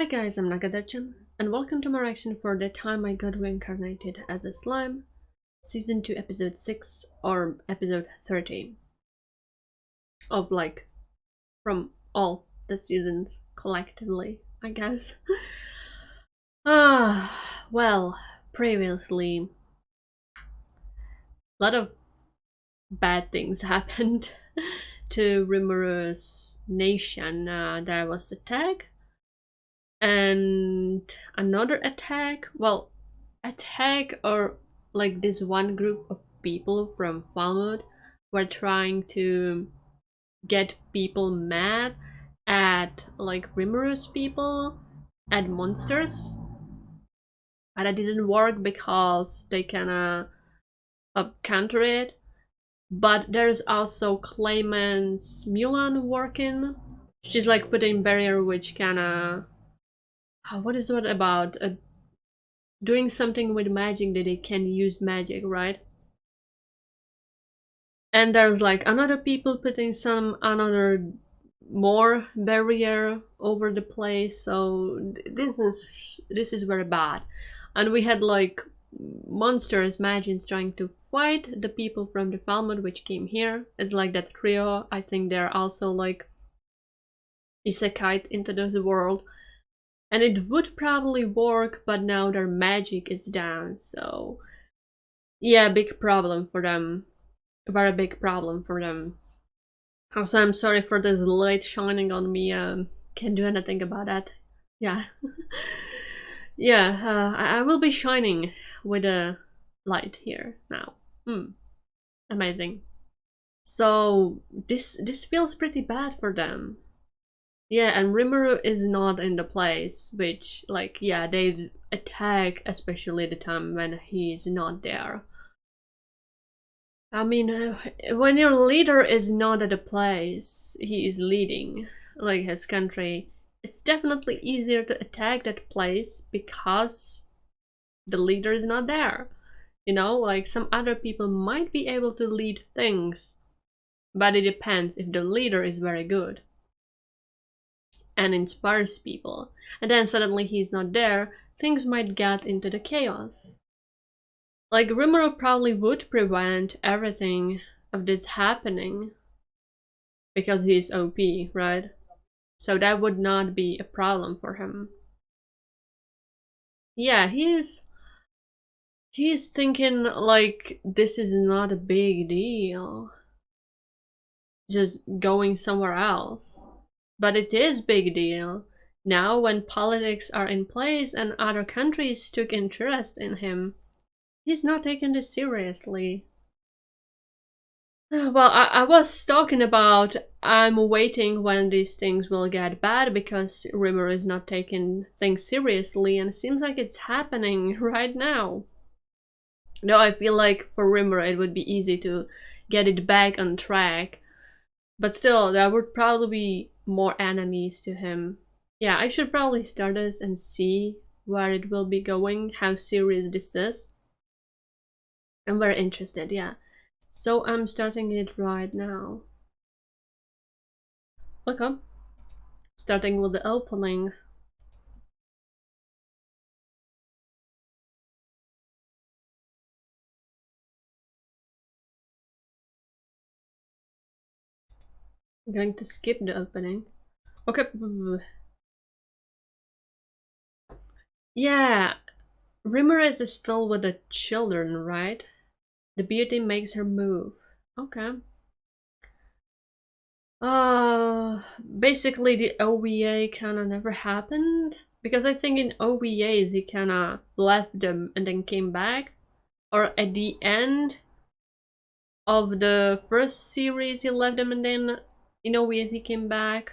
Hi guys, I'm Nagadir-chan, and welcome to my reaction for The Time I Got Reincarnated as a Slime, Season 2, Episode 6, or Episode 30. Of from all the seasons collectively, I guess. Well, previously, a lot of bad things happened to Rimuru's nation. There was attack, and another attack. Well, attack or like this one group of people from Falmouth were trying to get people mad at like Rimmer's people, at monsters, but it didn't work because they kinda counter it. But there's also Clayman's Mulan working. She's like putting barrier which kinda what is it about doing something with magic that they can use magic, right? And there's like another people putting some another more barrier over the place, so this is very bad. And we had like monsters, magics trying to fight the people from the Falmouth which came here. It's like that trio. I think they're also like isekai into the world, and it would probably work, but now their magic is down, so yeah, big problem for them. A very big problem for them. Also, I'm sorry for this light shining on me. Can't do anything about that. Yeah. Yeah, I will be shining with a light here now. Amazing. So this feels pretty bad for them. Yeah, and Rimuru is not in the place, which like yeah, they attack especially the time when he's not there. I mean, when your leader is not at a place he is leading, like his country, it's definitely easier to attack that place because the leader is not there. You know, like some other people might be able to lead things, but it depends if the leader is very good and inspires people. And then suddenly he's not there, things might get into the chaos. Like, Rimuru probably would prevent everything of this happening because he's OP, right? So that would not be a problem for him. Yeah, he's thinking like this is not a big deal. Just going somewhere else. But it is big deal. Now when politics are in place and other countries took interest in him, he's not taking this seriously. Well, I was talking about I'm waiting when these things will get bad because Rimmer is not taking things seriously, and it seems like it's happening right now. Though I feel like for Rimmer it would be easy to get it back on track, but still there would probably be more enemies to him. Yeah, I should probably start this and see where it will be going, how serious this is. I'm very interested, yeah. So I'm starting it right now. Okay. Starting with the opening. I'm going to skip the opening. Okay. Yeah. Ramirez is still with the children, right? The beauty makes her move. Okay. Basically the OVA kinda never happened. Because I think in OVAs he kinda left them and then came back. Or at the end of the first series he left them and then in OVAs he came back.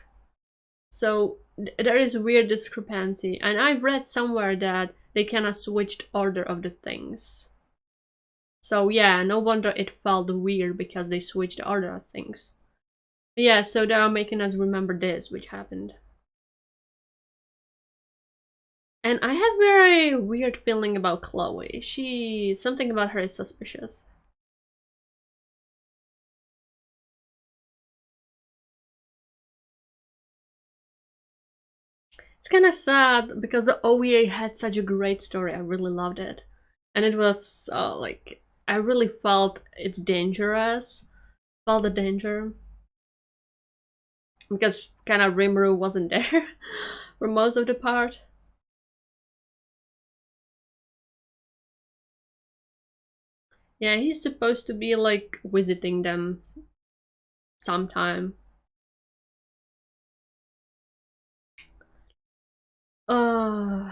So there is weird discrepancy, and I've read somewhere that they kinda switched order of the things. So yeah, no wonder it felt weird because they switched the order of things. But yeah, so they are making us remember this, which happened. And I have very weird feeling about Chloe. Something about her is suspicious. It's kind of sad because the OVA had such a great story. I really loved it, and it was like I really felt it's dangerous. Felt the danger because kind of Rimuru wasn't there for most of the part. Yeah, he's supposed to be like visiting them sometime. Uh,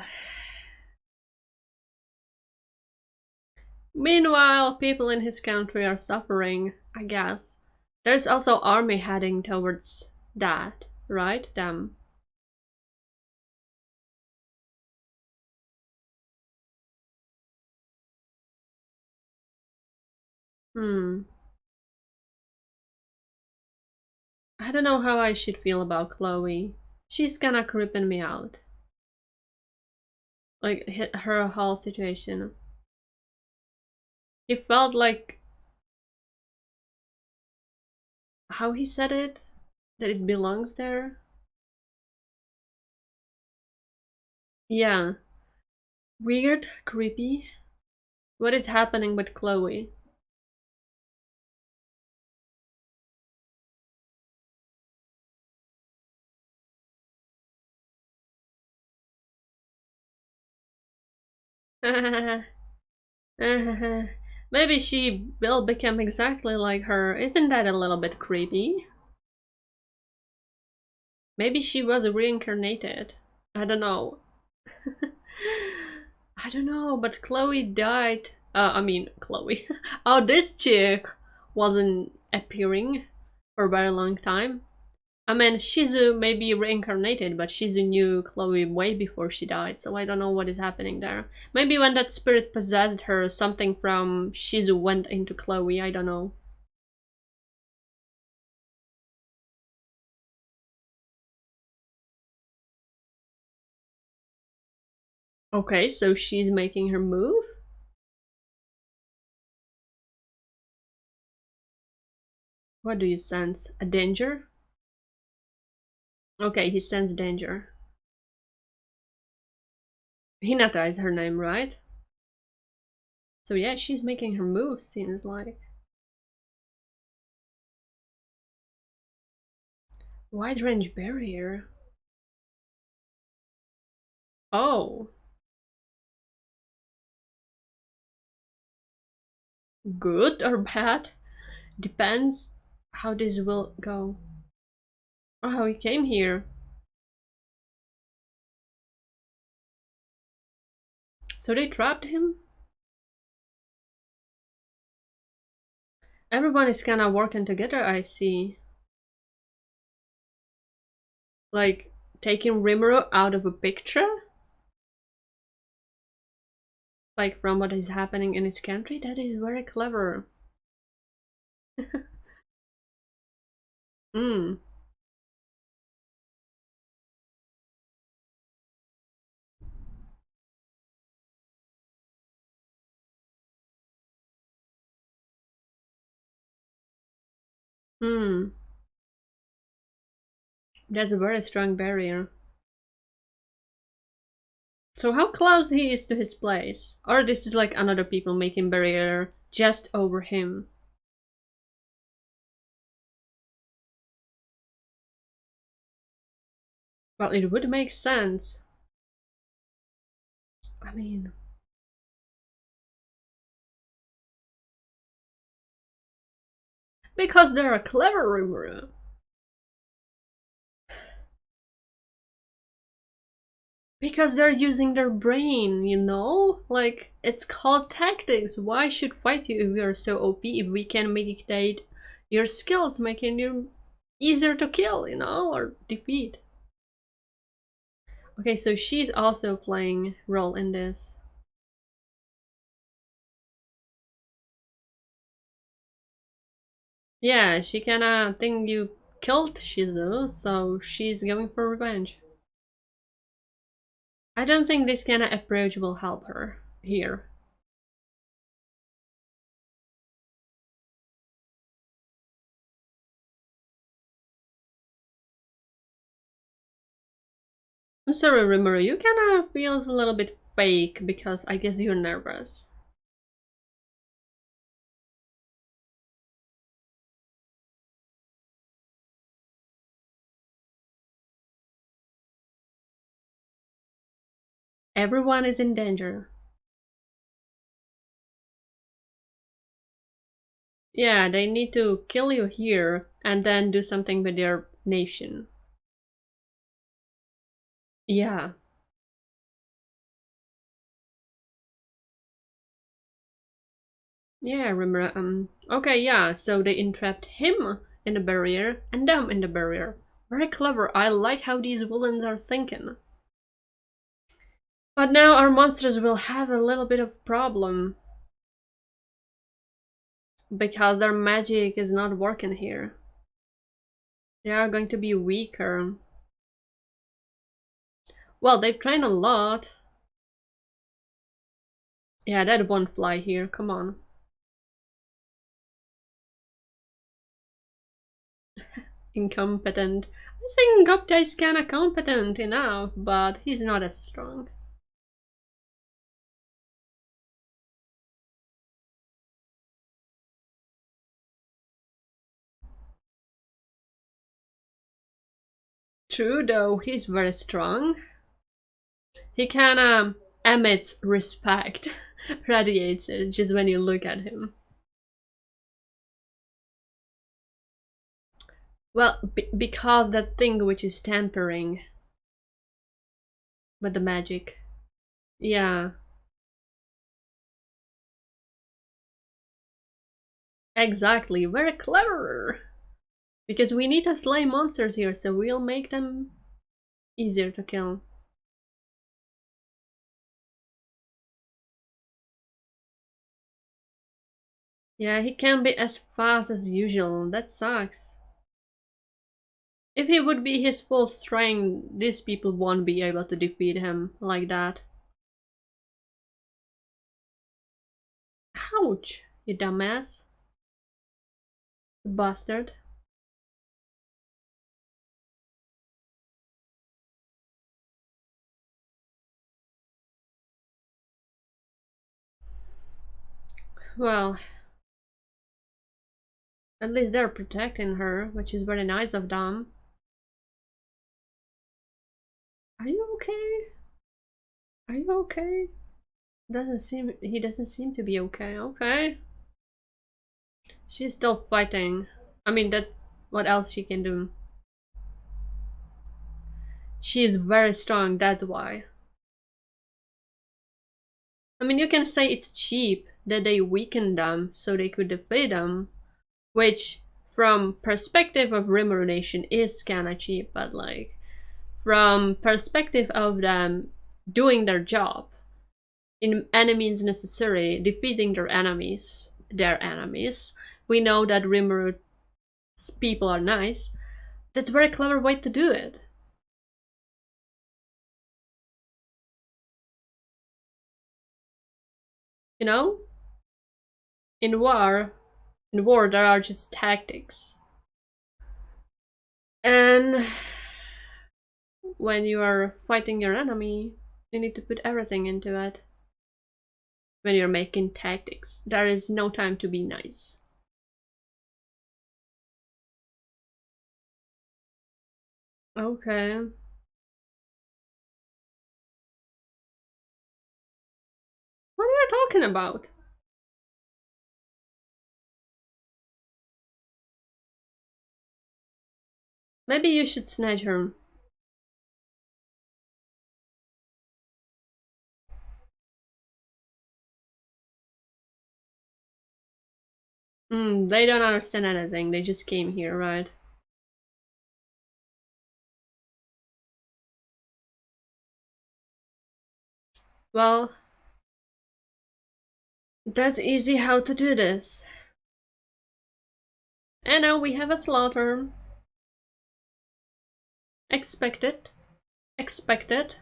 Meanwhile, people in his country are suffering, I guess. There's also army heading towards that, right? Them. Hmm. I don't know how I should feel about Chloe. She's kinda creeping me out. Like, her whole situation. It felt like how he said it, that it belongs there. Yeah. Weird, creepy. What is happening with Chloe? Maybe she will become exactly like her. Isn't that a little bit creepy? Maybe she was reincarnated. I don't know. I don't know, but Chloe died. I mean, Chloe. Oh, this chick wasn't appearing for a very long time. I mean, Shizu may be reincarnated, but Shizu knew Chloe way before she died, so I don't know what is happening there. Maybe when that spirit possessed her, something from Shizu went into Chloe, I don't know. Okay, so she's making her move? What do you sense? A danger? Okay, he sensed danger. Hinata is her name, right? So yeah, she's making her move, seems like. Wide range barrier. Oh, good or bad? Depends how this will go. Oh, he came here. So they trapped him? Everyone is kinda working together, I see. Like, taking Rimuru out of a picture? Like, from what is happening in his country? That is very clever. Hmm. Hmm. That's a very strong barrier. So how close he is to his place? Or this is like another people making barrier just over him? Well, it would make sense. I mean, because they're a clever Rimuru. Because they're using their brain, you know? Like, it's called tactics. Why should fight you if you're so OP if we can meditate your skills, making you easier to kill, you know, or defeat? Okay, so she's also playing role in this. Yeah, she kinda think you killed Shizu, so she's going for revenge. I don't think this kinda approach will help her here. I'm sorry, Rimuru, you kinda feels a little bit fake because I guess you're nervous. Everyone is in danger. Yeah, they need to kill you here and then do something with their nation. Yeah. Yeah, I remember. Okay, yeah, so they entrapped him in the barrier and them in the barrier. Very clever. I like how these villains are thinking. But now our monsters will have a little bit of problem because their magic is not working here. They are going to be weaker. Well, they've trained a lot. Yeah, that won't fly here. Come on. Incompetent. I think Gupta is kinda competent enough, but he's not as strong. True, though, he's very strong. He kinda emits respect, radiates it just when you look at him. Well, because that thing which is tampering with the magic. Yeah, exactly. Very clever. Because we need to slay monsters here, so we'll make them easier to kill. Yeah, he can't be as fast as usual. That sucks. If he would be his full strength, these people won't be able to defeat him like that. Ouch, you dumbass. Bastard. Well, at least they're protecting her, which is very nice of them. Are you okay? Are you okay? He doesn't seem to be okay. Okay. She's still fighting. I mean that what else she can do? She is very strong, that's why. I mean you can say it's cheap that they weakened them so they could defeat them, which from perspective of Rimuru Nation is kinda cheap, but like from perspective of them doing their job in any means necessary, defeating their enemies. We know that Rimuru people are nice. That's a very clever way to do it. You know, in war, there are just tactics, and when you are fighting your enemy, you need to put everything into it. When you're making tactics, there is no time to be nice. Okay. What are you talking about? Maybe you should snatch her. They don't understand anything. They just came here, right? Well, that's easy how to do this. And now we have a slaughter. Expected. Expected.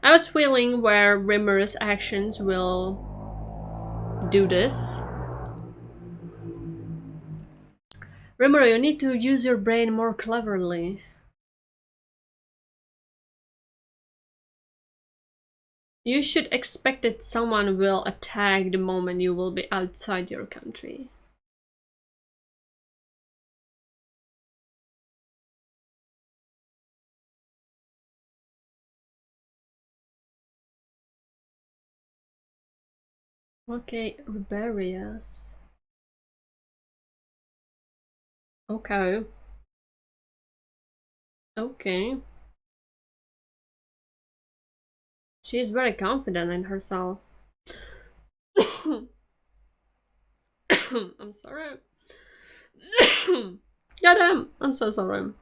I was feeling where Rimmer's actions will do this. Rimmer, you need to use your brain more cleverly. You should expect that someone will attack the moment you will be outside your country. Okay, rebellious. Okay. Okay. She is very confident in herself. I'm sorry. Goddamn, I'm so sorry.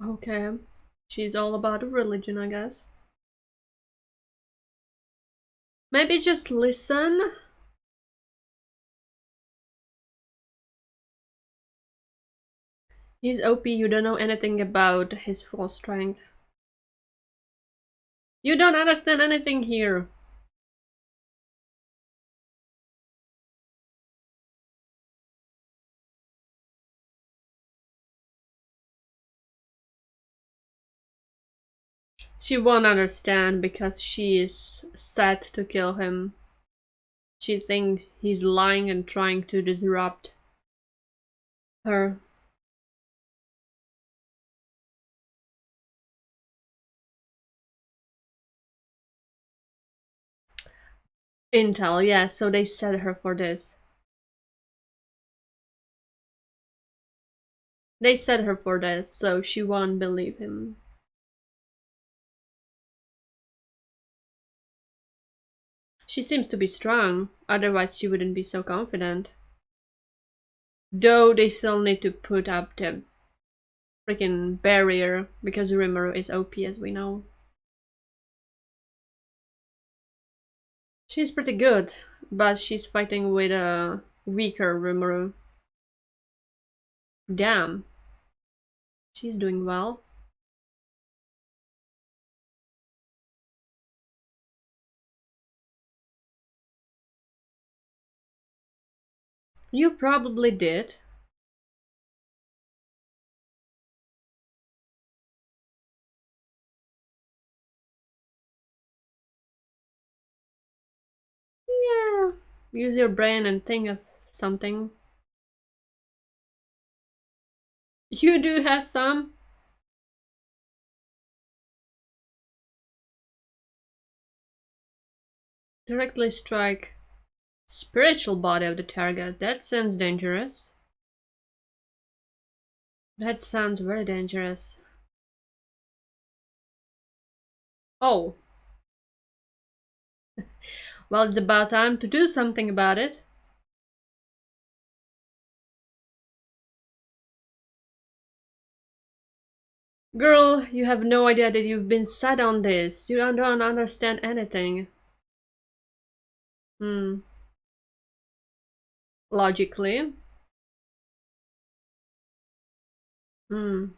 Okay. She's all about religion, I guess. Maybe just listen. He's OP, you don't know anything about his full strength. You don't understand anything here. She won't understand because she is set to kill him. She thinks he's lying and trying to disrupt her. Intel, yeah, so they set her for this. They set her for this, so she won't believe him. She seems to be strong, otherwise she wouldn't be so confident. Though they still need to put up the freaking barrier, because Rimuru is OP as we know. She's pretty good, but she's fighting with a weaker Rimuru. Damn. She's doing well. You probably did. Yeah. Use your brain and think of something. You do have some. Directly strike spiritual body of the target. That sounds dangerous. That sounds very dangerous. Oh. Well, it's about time to do something about it. Girl, you have no idea that you've been set on this. You don't understand anything. Hmm. Logically. Hmm.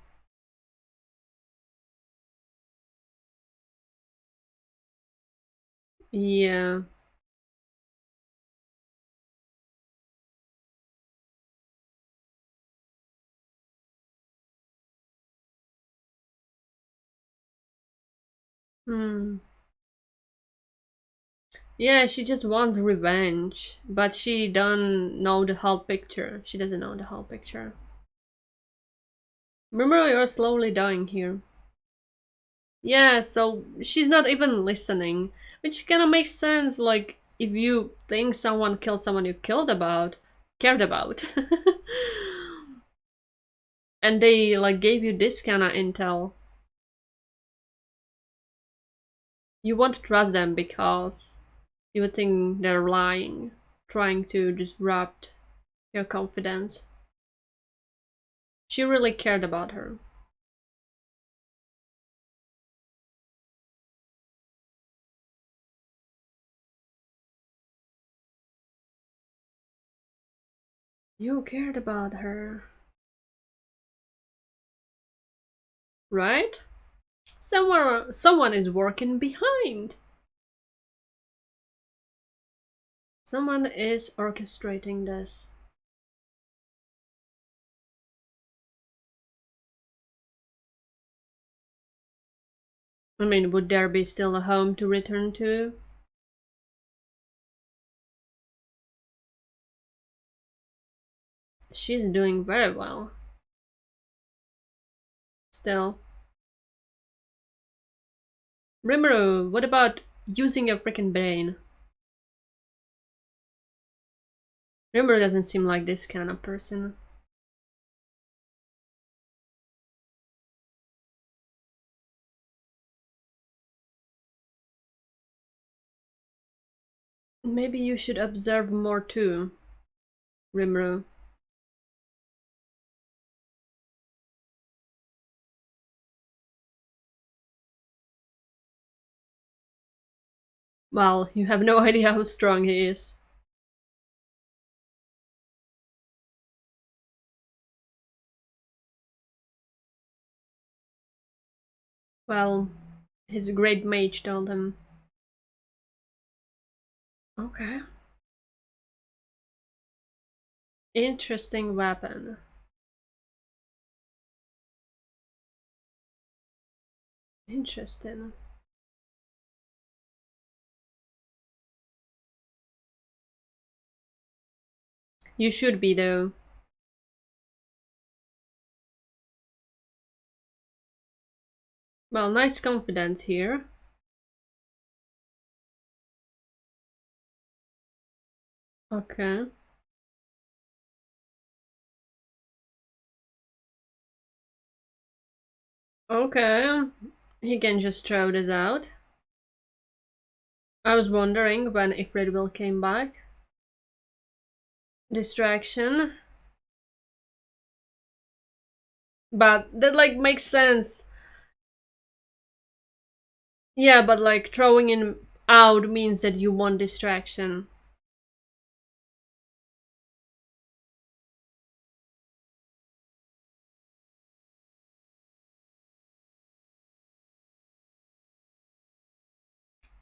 Yeah. Hmm. Yeah, she just wants revenge, but she don't know the whole picture. She doesn't know the whole picture. Remember, you're slowly dying here. Yeah, so she's not even listening, which kind of makes sense. Like, if you think someone killed someone you cared about, and they like gave you this kind of intel, you won't trust them because you would think they're lying, trying to disrupt your confidence. She really cared about her. You cared about her, right? Someone is working behind. Someone is orchestrating this. I mean, would there be still a home to return to? She's doing very well. Still. Rimuru, what about using your freaking brain? Rimuru doesn't seem like this kind of person. Maybe you should observe more too, Rimuru. Well, you have no idea how strong he is. Well, his great mage told him. Okay. Interesting weapon. Interesting. You should be though. Well, nice confidence here. Okay. Okay. He can just throw this out. I was wondering when Ifrit will came back. Distraction. But that like makes sense. Yeah, but like throwing him out means that you want distraction.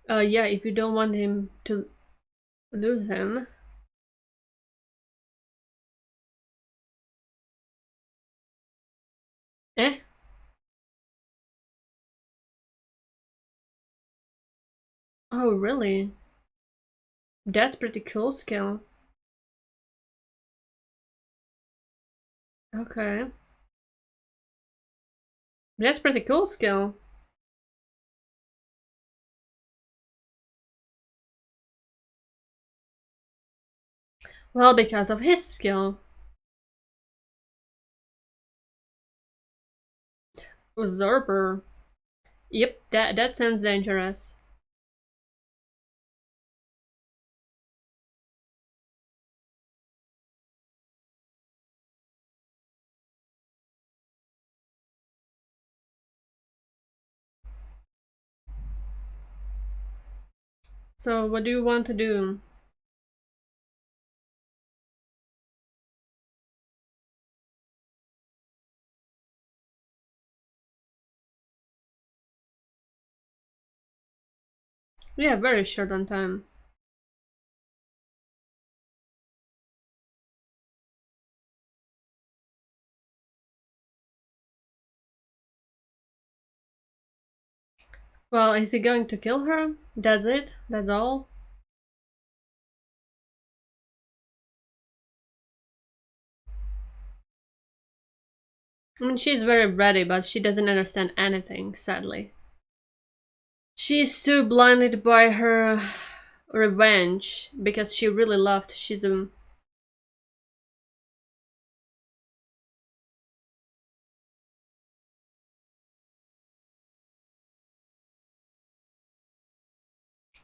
Yeah, if you don't want him to lose him. Eh? Oh, really? That's pretty cool skill. Okay. That's pretty cool skill. Well, because of his skill. Usurper. Yep, that sounds dangerous. So, what do you want to do? Yeah, very short on time. Well, is he going to kill her? That's it? That's all? I mean, she's very ready, but she doesn't understand anything, sadly. She's too blinded by her revenge because she really loved Shizum.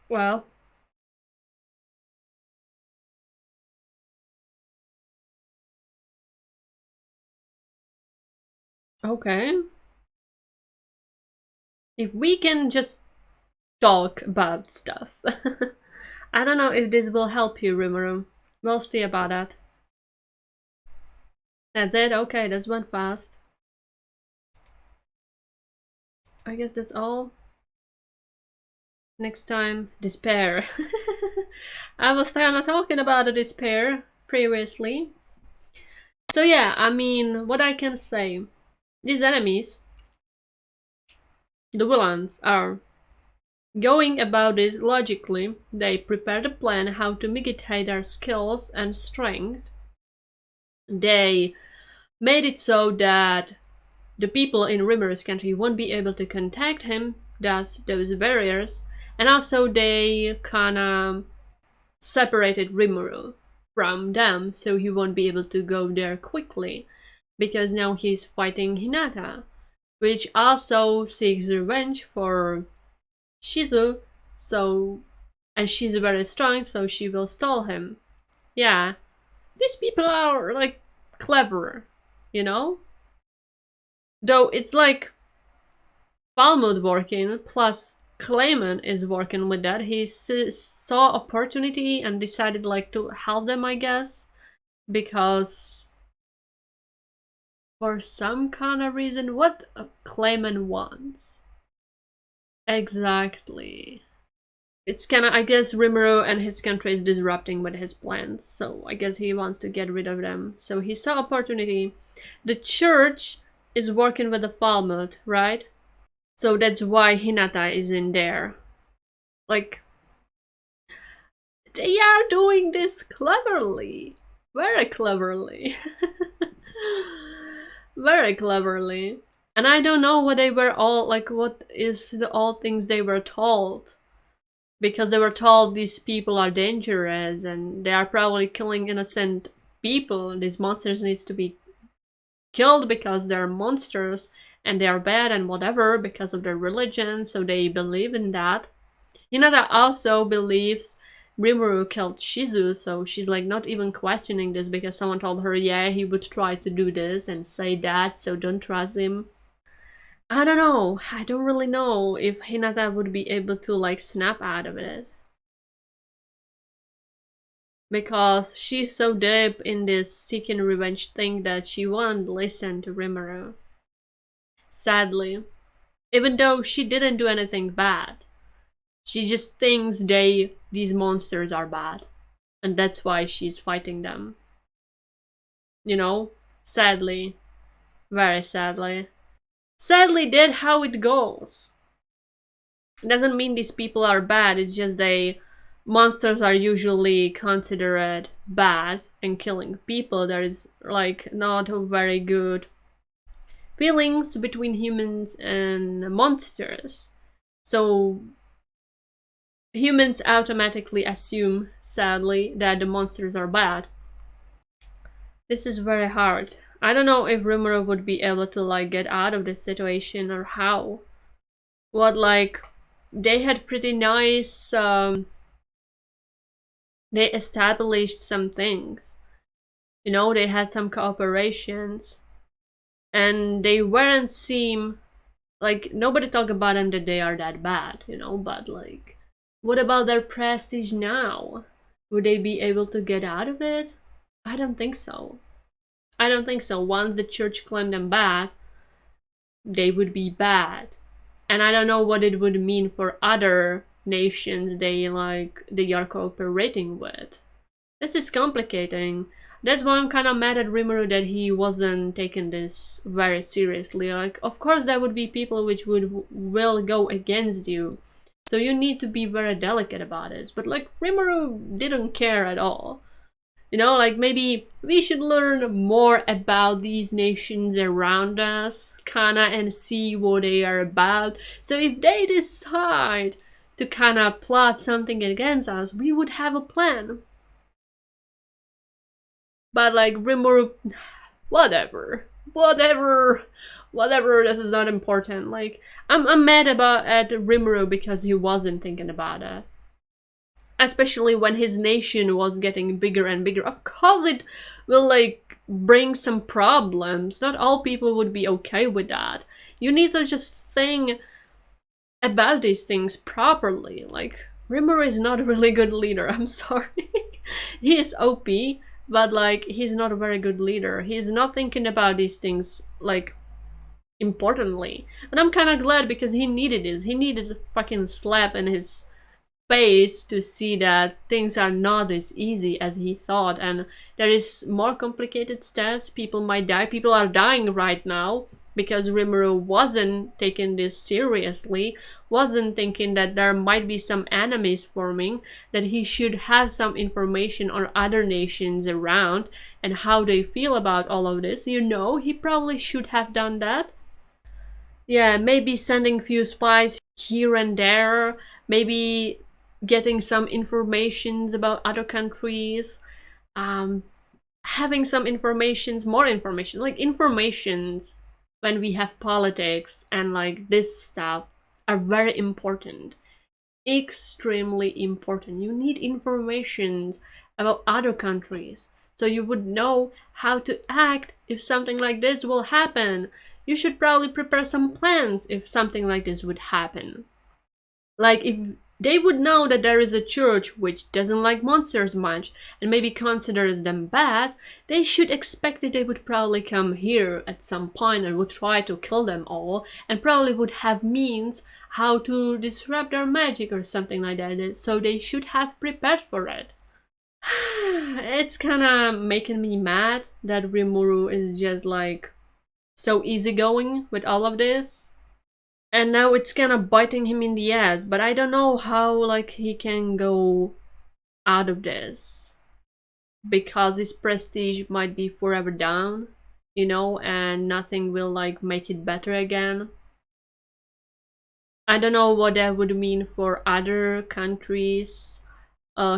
Well, okay. If we can just talk about stuff. I don't know if this will help you, Rimuru. We'll see about that. That's it? Okay, this went fast. I guess that's all. Next time, despair. I was kind of talking about the despair previously. So yeah, I mean, what I can say, these enemies, the villains, are going about this logically. They prepared a plan how to mitigate their skills and strength. They made it so that the people in Rimmer's country won't be able to contact him, thus those barriers, and also they kinda separated Rimuru from them, so he won't be able to go there quickly, because now he's fighting Hinata, which also seeks revenge for Shizu, so and she's very strong, so she will stall him. Yeah, these people are like clever, you know? Though it's like Falmouth working plus Clayman is working with that. He saw opportunity and decided like to help them, I guess, because for some kind of reason, what Clayman wants. Exactly. It's kind of, I guess, Rimuru and his country is disrupting with his plans, so I guess he wants to get rid of them. So he saw opportunity. The church is working with the Falmouth, right? So that's why Hinata is in there. Like, they are doing this cleverly. Very cleverly. Very cleverly. And I don't know what they were all, like, what is the all things they were told. Because they were told these people are dangerous and they are probably killing innocent people. These monsters needs to be killed because they're monsters and they are bad and whatever because of their religion, so they believe in that. Hinata also believes Rimuru killed Shizu, so she's like not even questioning this because someone told her, yeah, he would try to do this and say that, so don't trust him. I don't know. I don't really know if Hinata would be able to like snap out of it. Because she's so deep in this seeking revenge thing that she won't listen to Rimuru. Sadly. Even though she didn't do anything bad. She just thinks these monsters are bad. And that's why she's fighting them. You know? Sadly. Very sadly. Sadly, that's how it goes. It doesn't mean these people are bad, it's just monsters are usually considered bad and killing people. There is like not a very good feelings between humans and monsters. So humans automatically assume, sadly, that the monsters are bad. This is very hard. I don't know if Rimuru would be able to like get out of this situation or how. What like they had pretty nice they established some things. You know, they had some cooperations and they weren't seem like nobody talk about them that they are that bad, you know, but like what about their prestige now? Would they be able to get out of it? I don't think so. I don't think so. Once the church claimed them bad, they would be bad. And I don't know what it would mean for other nations they are cooperating with. This is complicating. That's why I'm kind of mad at Rimuru that he wasn't taking this very seriously. Like, of course there would be people which will go against you. So you need to be very delicate about this. But like, Rimuru didn't care at all. You know, like maybe we should learn more about these nations around us, kinda, and see what they are about. So if they decide to kinda plot something against us, we would have a plan. But like Rimuru, whatever, this is not important. Like I'm mad at Rimuru because he wasn't thinking about it. Especially when his nation was getting bigger and bigger. Of course it will like bring some problems. Not all people would be okay with that. You need to just think about these things properly. Like, Rimuru is not a really good leader, I'm sorry. He is OP, but like, he's not a very good leader. He's not thinking about these things like importantly. And I'm kind of glad because he needed this. He needed a fucking slap in his face to see that things are not as easy as he thought, and there is more complicated steps. People might die. People are dying right now because Rimuru wasn't taking this seriously, wasn't thinking that there might be some enemies forming, that he should have some information on other nations around and how they feel about all of this. You know, he probably should have done that. Yeah, maybe sending few spies here and there, maybe getting some informations about other countries, um, having some informations, more information, like informations when we have politics and like this stuff are very important, extremely important. You need informations about other countries so you would know how to act if something like this will happen. You should probably prepare some plans if something like this would happen. Like if they would know that there is a church which doesn't like monsters much and maybe considers them bad, they should expect that they would probably come here at some point and would try to kill them all, and probably would have means how to disrupt their magic or something like that, so they should have prepared for it. It's kinda making me mad that Rimuru is just like so easygoing with all of this. And now it's kind of biting him in the ass, but I don't know how like he can go out of this, because his prestige might be forever down, you know, and nothing will like make it better again. I don't know what that would mean for other countries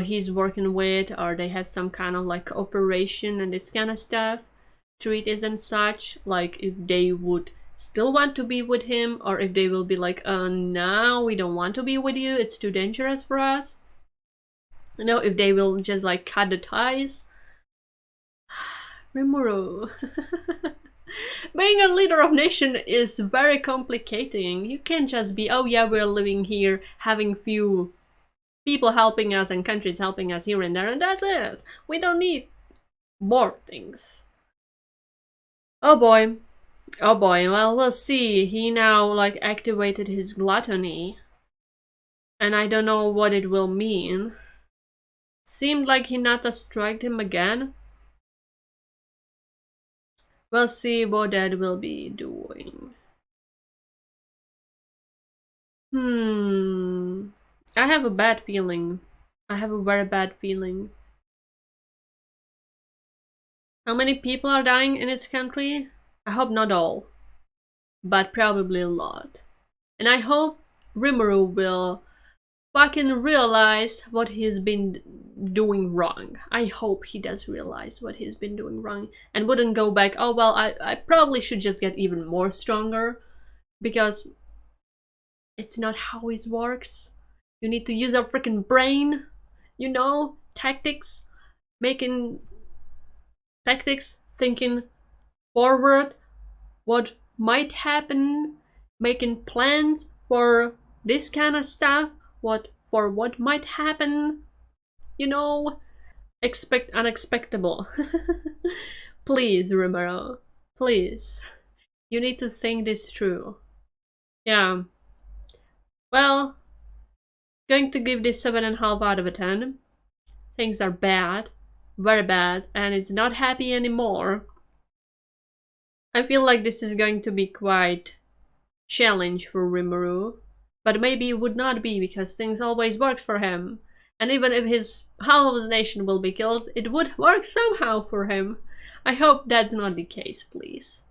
he's working with, or they have some kind of like cooperation and this kind of stuff, treaties and such, like if they would still want to be with him, or if they will be like, no, we don't want to be with you, it's too dangerous for us. You know, if they will just like cut the ties. Rimuru. Being a leader of nation is very complicating. You can't just be, oh yeah, we're living here, having few people helping us and countries helping us here and there, and that's it. We don't need more things. Oh boy. Oh boy, well, we'll see. He now, like, activated his gluttony. And I don't know what it will mean. Seemed like Hinata struck him again. We'll see what that will be doing. I have a bad feeling. I have a very bad feeling. How many people are dying in this country? I hope not all, but probably a lot. And I hope Rimuru will fucking realize what he's been doing wrong. I hope he does realize what he's been doing wrong and wouldn't go back, oh well, I probably should just get even more stronger, because it's not how it works. You need to use our freaking brain, you know, tactics, making tactics, thinking forward, what might happen, making plans for this kind of stuff, what might happen, you know, expect unexpectable. Please, Romero, please. You need to think this through. Yeah. Well, going to give this 7.5 out of 10. Things are bad, very bad, and it's not happy anymore. I feel like this is going to be quite challenge for Rimuru, but maybe it would not be, because things always works for him. And even if his half of his nation will be killed, it would work somehow for him. I hope that's not the case, please.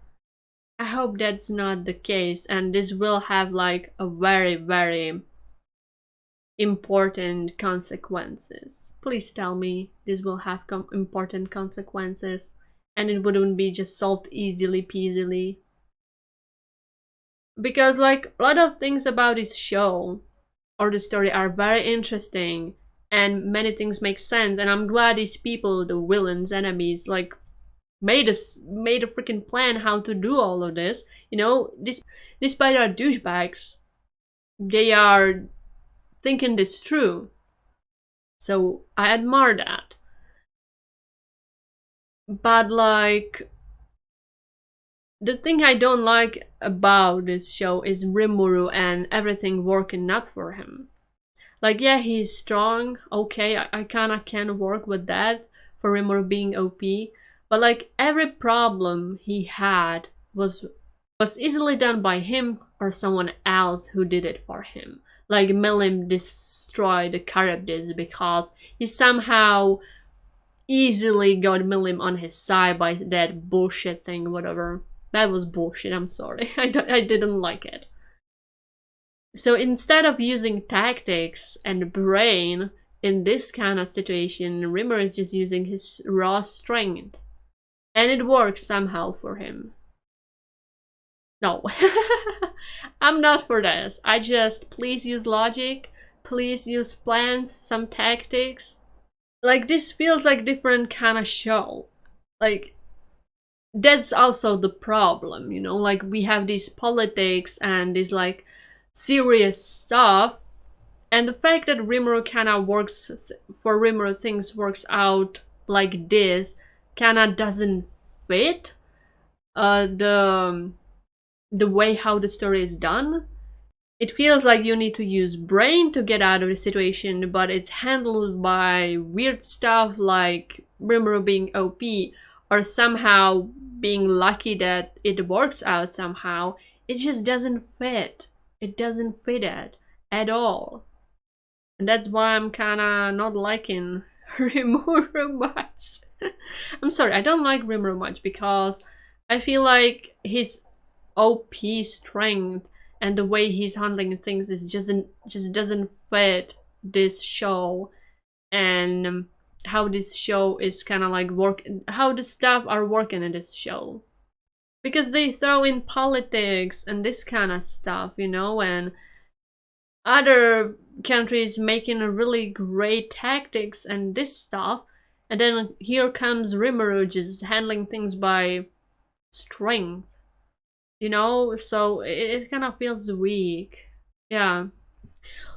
I hope that's not the case, and this will have like a very, very important consequences. Please tell me this will have important consequences, and it wouldn't be just solved easily peasily. Because like a lot of things about this show or the story are very interesting, and many things make sense, and I'm glad these people, the villains, enemies, like made a freaking plan how to do all of this. You know, despite our douchebags, they are thinking this through. So I admire that. But like The thing I don't like about this show is Rimuru and everything working out for him. Like, yeah, he's strong, okay, I kinda can work with that for Rimuru being OP, but like every problem he had was easily done by him or someone else who did it for him. Like Milim destroyed the Charybdis because he somehow easily got Milim on his side by that bullshit thing, whatever. That was bullshit, I'm sorry. I didn't like it. So instead of using tactics and brain in this kind of situation, Rimmer is just using his raw strength. And it works somehow for him. No. I'm not for this. I just, please use logic, please use plans, some tactics. Like, this feels like different kind of show. Like, that's also the problem, you know? Like, we have these politics and this, like, serious stuff. And the fact that Rimuru kinda works, for Rimuru things works out like this, kinda doesn't fit the way how the story is done. It feels like you need to use brain to get out of the situation, but it's handled by weird stuff like Rimuru being OP, or somehow being lucky that it works out somehow. It just doesn't fit. It doesn't fit it at all. And that's why I'm kinda not liking Rimuru much. I'm sorry, I don't like Rimuru much because I feel like his OP strength and the way he's handling things is just doesn't fit this show, and how this show is kind of like how the staff are working in this show, because they throw in politics and this kind of stuff, you know, and other countries making a really great tactics and this stuff, and then here comes Rimuru just handling things by strength, you know, so it kind of feels weak. Yeah,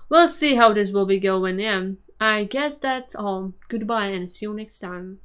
we'll see how this will be going. Yeah, I guess that's all. Goodbye and see you next time.